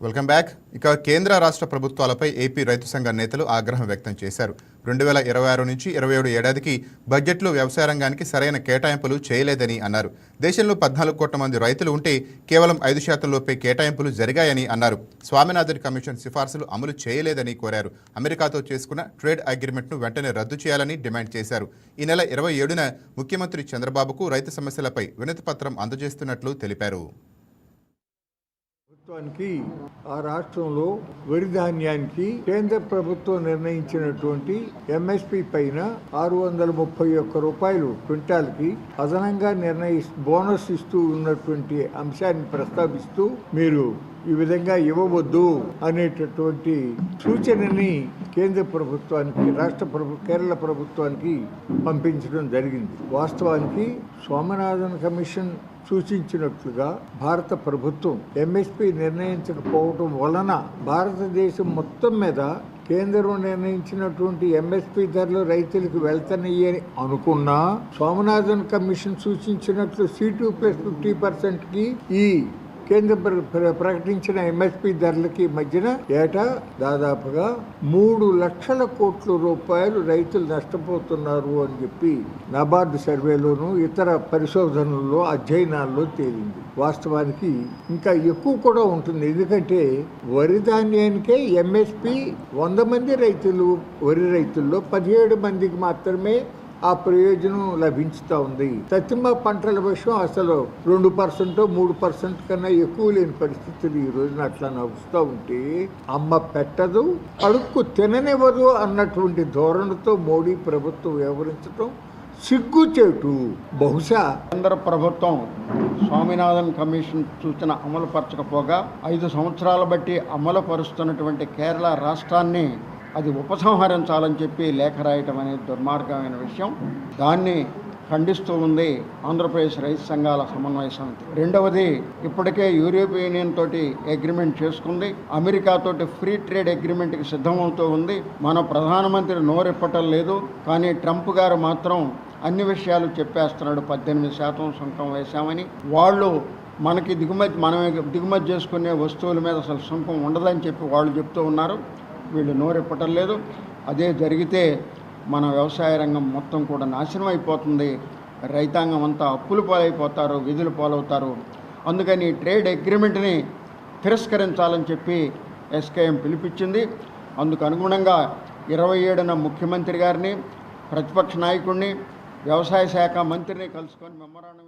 Welcome back. ఇక కేంద్ర రాష్ట్ర ప్రభుత్వాలపై ఏపీ రైతు సంఘ నేతలు ఆగ్రహం వ్యక్తం చేశారు. 2026 నుంచి 27 ఏడాదికి బడ్జెట్లో వ్యవసాయ రంగానికి సరైన కేటాయింపులు చేయలేదని అన్నారు. దేశంలో 14 కోట్ల మంది రైతులు ఉంటే కేవలం 5% లోపే కేటాయింపులు జరిగాయని అన్నారు. స్వామినాథన్ కమిషన్ సిఫార్సులు అమలు చేయలేదని కోరారు. అమెరికాతో చేసుకున్న ట్రేడ్ అగ్రిమెంట్ను వెంటనే రద్దు చేయాలని డిమాండ్ చేశారు. ఈ నెల 27న ముఖ్యమంత్రి చంద్రబాబుకు రైతు సమస్యలపై వినతి పత్రం అందజేస్తున్నట్లు తెలిపారు. ప్రభుత్వానికి ఆ రాష్ట్రంలో వరి ధాన్యానికి కేంద్ర ప్రభుత్వం నిర్ణయించినటువంటి ఎంఎస్పి పైన 631 రూపాయలు క్వింటాల్కి అదనంగా బోనస్ ఇస్తూ ఉన్నటువంటి అంశాన్ని ప్రస్తావిస్తూ మీరు ఈ విధంగా ఇవ్వవద్దు అనేటటువంటి సూచనని కేంద్ర ప్రభుత్వానికి కేరళ ప్రభుత్వానికి పంపించడం జరిగింది. వాస్తవానికి స్వామినాథన్ కమిషన్ సూచించినట్లుగా భారత ప్రభుత్వం ఎంఎస్పి నిర్ణయించకపోవటం వలన భారతదేశం మొత్తం మీద కేంద్రం నిర్ణయించినటువంటి ఎంఎస్పి ధరలు రైతులకు వెళ్తానని అనుకున్నా స్వామినాథన్ కమిషన్ సూచించినట్లు C2+50%కి ఈ కేంద్ర ప్రకటించిన ఎంఎస్పి ధరలకి మధ్యన ఏటా దాదాపుగా 3 లక్షల కోట్ల రూపాయలు రైతులు నష్టపోతున్నారు అని చెప్పి నాబార్డు సర్వేలోను ఇతర పరిశోధనల్లో అధ్యయనాల్లో తేలింది. వాస్తవానికి ఇంకా ఎక్కువ కూడా ఉంటుంది. ఎందుకంటే వరి ధాన్యానికే ఎంఎస్పి 100 మంది వరి రైతుల్లో 17 మందికి మాత్రమే ఆ ప్రయోజనం లభించుతూ ఉంది. తత్తిమ పంటల విషయం అసలు 2% 3% కన్నా ఎక్కువ లేని పరిస్థితులు ఈ రోజున అట్లా నడుస్తూ ఉంటే అమ్మ పెట్టదు, అడుక్కు తిననివ్వదు అన్నటువంటి ధోరణితో మోడీ ప్రభుత్వం వ్యవహరించడం సిగ్గుచేటు. బహుశా కేంద్ర ప్రభుత్వం స్వామినాథన్ కమిషన్ సూచన అమలు పరచకపోగా 5 సంవత్సరాల బట్టి అమలు పరుస్తున్నటువంటి కేరళ రాష్ట్రాన్ని అది ఉపసంహరించాలని చెప్పి లేఖ రాయటం అనేది దుర్మార్గమైన విషయం. దాన్ని ఖండిస్తూ ఉంది ఆంధ్రప్రదేశ్ రైతు సంఘాల సమన్వయ సమితి. రెండవది, ఇప్పటికే యూరోపియన్ యూనియన్ తోటి అగ్రిమెంట్ చేసుకుంది, అమెరికాతోటి ఫ్రీ ట్రేడ్ అగ్రిమెంట్కి సిద్ధమవుతూ ఉంది. మన ప్రధానమంత్రి నోరెప్పటం లేదు, కానీ ట్రంప్ గారు మాత్రం అన్ని విషయాలు చెప్పేస్తున్నాడు. 18% సుంకం వేశామని. వాళ్ళు మనకి మనం దిగుమతి చేసుకునే వస్తువుల మీద అసలు సుంకం ఉండదని చెప్పి వాళ్ళు చెప్తూ ఉన్నారు. వీళ్ళు నోరెప్పటం లేదు. అదే జరిగితే మన వ్యవసాయ రంగం మొత్తం కూడా నాశనం అయిపోతుంది. రైతాంగం అంతా అప్పులు పాలైపోతారు, విధులు పాలవుతారు. అందుకని ట్రేడ్ అగ్రిమెంట్ని తిరస్కరించాలని చెప్పి ఎస్కేఎం పిలిపించింది. అందుకు అనుగుణంగా 27న ముఖ్యమంత్రి గారిని, ప్రతిపక్ష నాయకుడిని, వ్యవసాయ శాఖ మంత్రిని కలుసుకొని మెమోరాండం